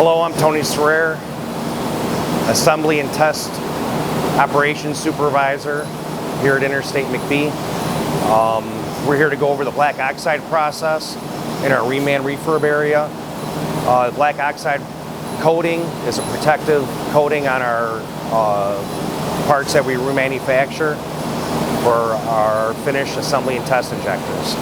Hello, I'm Tony Serrer, Assembly and Test Operations Supervisor here at Interstate-McBee. We're here to go over the black oxide process in our reman refurb area. Black oxide coating is a protective coating on our parts that we remanufacture for our finished assembly and test injectors.